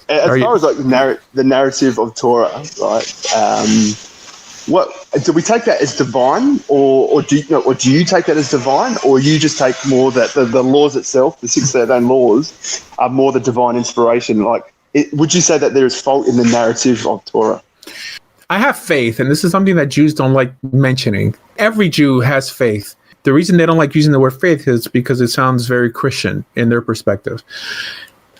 As far as like the narrative of Torah, right? What do we take that as divine, or do you take that as divine, or you just take more that the laws itself, the 613 laws, are more the divine inspiration? Like, would you say that there is fault in the narrative of Torah? I have faith, and this is something that Jews don't like mentioning. Every Jew has faith. The reason they don't like using the word faith is because it sounds very Christian in their perspective.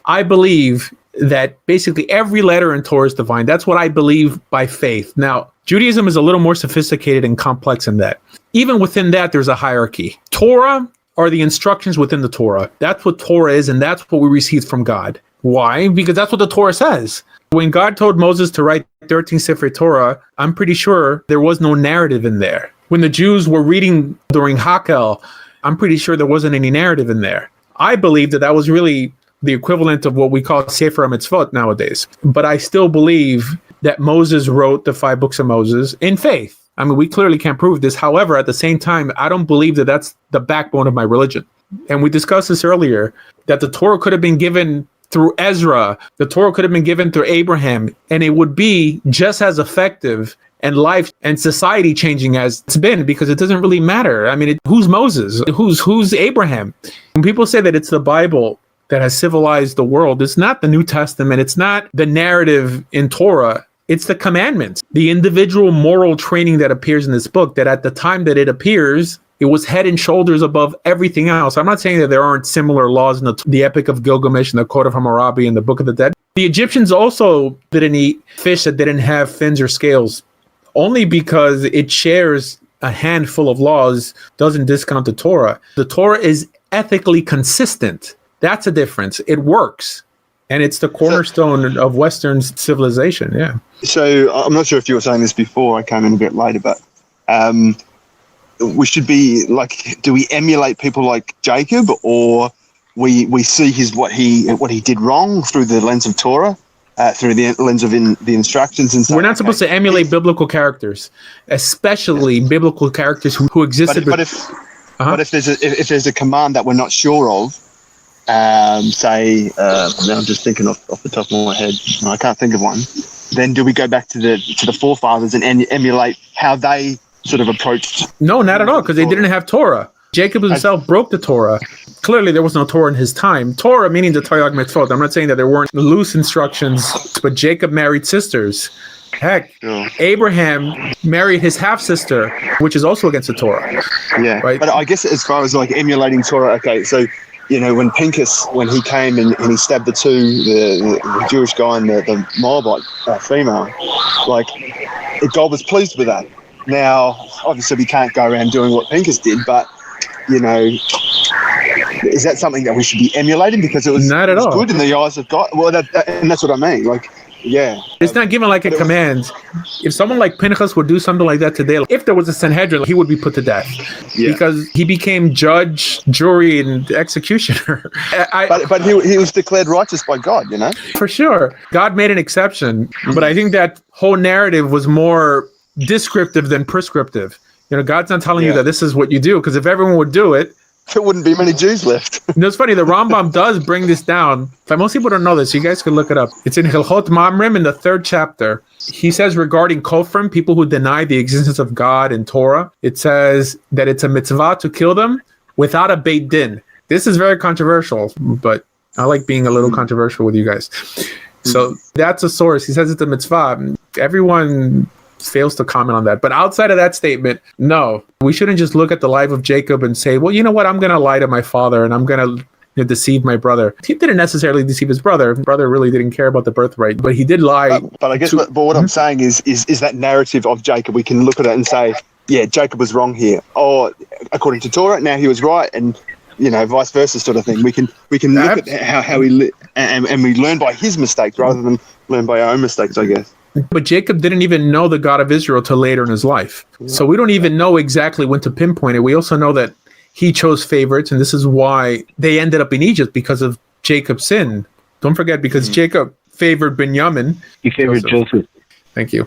I believe that basically every letter in Torah is divine. That's what I believe by faith. Now, Judaism is a little more sophisticated and complex in that. Even within that, there's a hierarchy. Torah are the instructions within the Torah. That's what Torah is, and that's what we received from God. Why? Because that's what the Torah says. When God told Moses to write 13 Sefer Torah, I'm pretty sure there was no narrative in there. When the Jews were reading during Hakel, I'm pretty sure there wasn't any narrative in there. I believe that was really the equivalent of what we call Sefer HaMitzvot nowadays. But I still believe that Moses wrote the 5 books of Moses in faith. I mean, we clearly can't prove this. However, at the same time, I don't believe that that's the backbone of my religion. And we discussed this earlier, that the Torah could have been given through Ezra, the Torah could have been given through Abraham, and it would be just as effective and life and society changing as it's been, because it doesn't really matter. I mean, who's Moses? Who's Abraham? When people say that it's the Bible that has civilized the world, it's not the New Testament. It's not the narrative in Torah. It's the commandments, the individual moral training that appears in this book, that at the time that it appears, it was head and shoulders above everything else. I'm not saying that there aren't similar laws in the Epic of Gilgamesh and the Code of Hammurabi and the Book of the Dead. The Egyptians also didn't eat fish that didn't have fins or scales, only because it shares a handful of laws, doesn't discount the Torah. The Torah is ethically consistent. That's a difference. It works. And it's the cornerstone of Western civilization, yeah. So I'm not sure if you were saying this before, I came in a bit later, but we should be like, do we emulate people like Jacob, or we see what he did wrong through the lens of Torah, through the lens of the instructions and stuff? We're not supposed to emulate biblical characters, especially biblical characters who existed. But if there's a command that we're not sure of, now I'm just thinking off the top of my head, I can't think of one. Then do we go back to the forefathers and emulate how they sort of approached? No, not at all, because they didn't have Torah. Jacob himself broke the Torah. Clearly, there was no Torah in his time. Torah meaning the Torah Mitzvot. I'm not saying that there weren't loose instructions, but Jacob married sisters. Heck, sure. Abraham married his half-sister, which is also against the Torah. Yeah, right? But I guess as far as like emulating Torah, okay, so when Pinchas, when he came and he stabbed the Jewish guy and the Moabite female, like, God was pleased with that. Now, obviously, we can't go around doing what Pinchas did, but, is that something that we should be emulating because it was not at all good in the eyes of God? Well, and that's what I mean. Like, yeah. It's not given like a command. If someone like Pinchas would do something like that today, if there was a Sanhedrin, he would be put to death because he became judge, jury, and executioner. But he was declared righteous by God, For sure. God made an exception. But I think that whole narrative was more descriptive than prescriptive. God's not telling you that this is what you do, because if everyone would do it, there wouldn't be many Jews left. It's funny, the Rambam does bring this down. Most people don't know this. You guys can look it up. It's in Hilchot Mamrim in the 3rd chapter. He says regarding Kofrim, people who deny the existence of God in Torah, it says that it's a mitzvah to kill them without a Beit Din. This is very controversial, but I like being a little controversial with you guys. So that's a source. He says it's a mitzvah. Everyone fails to comment on that. But outside of that statement, no, we shouldn't just look at the life of Jacob and say, well, you know what, I'm going to lie to my father and I'm going to deceive my brother. He didn't necessarily deceive his brother. His brother really didn't care about the birthright, but he did lie. But I guess what I'm saying is that narrative of Jacob, we can look at it and say, yeah, Jacob was wrong here. Or according to Torah, now he was right, and vice versa sort of thing. We can look at how he lived, and we learn by his mistakes rather than learn by our own mistakes, I guess. But Jacob didn't even know the God of Israel till later in his life. So we don't even know exactly when to pinpoint it. We also know that he chose favorites, and this is why they ended up in Egypt, because of Jacob's sin. Don't forget, because Jacob favored Binyamin. He favored Joseph. Thank you.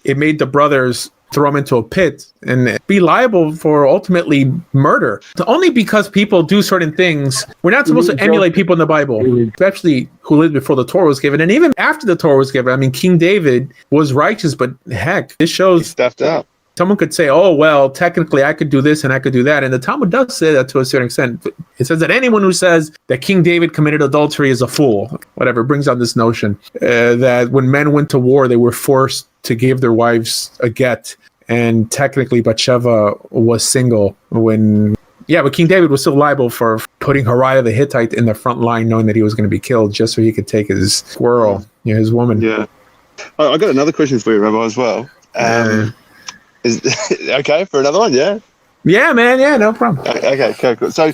It made the brothers throw him into a pit and be liable for ultimately murder. Only because people do certain things. We're not supposed to emulate people in the Bible, especially who lived before the Torah was given. And even after the Torah was given, I mean, King David was righteous, but heck, this shows... He stuffed up. Someone could say, oh, well, technically I could do this and I could do that. And the Talmud does say that to a certain extent. It says that anyone who says that King David committed adultery is a fool. Whatever, brings out this notion that when men went to war, they were forced to give their wives a get. And technically Bathsheba was single when... Yeah, but King David was still liable for putting Uriah the Hittite in the front line, knowing that he was going to be killed just so he could take his squirrel, his woman. Yeah. I got another question for you, Rabbi, as well. Is okay for another one? Yeah. Yeah, man. Yeah, no problem. Okay, cool. So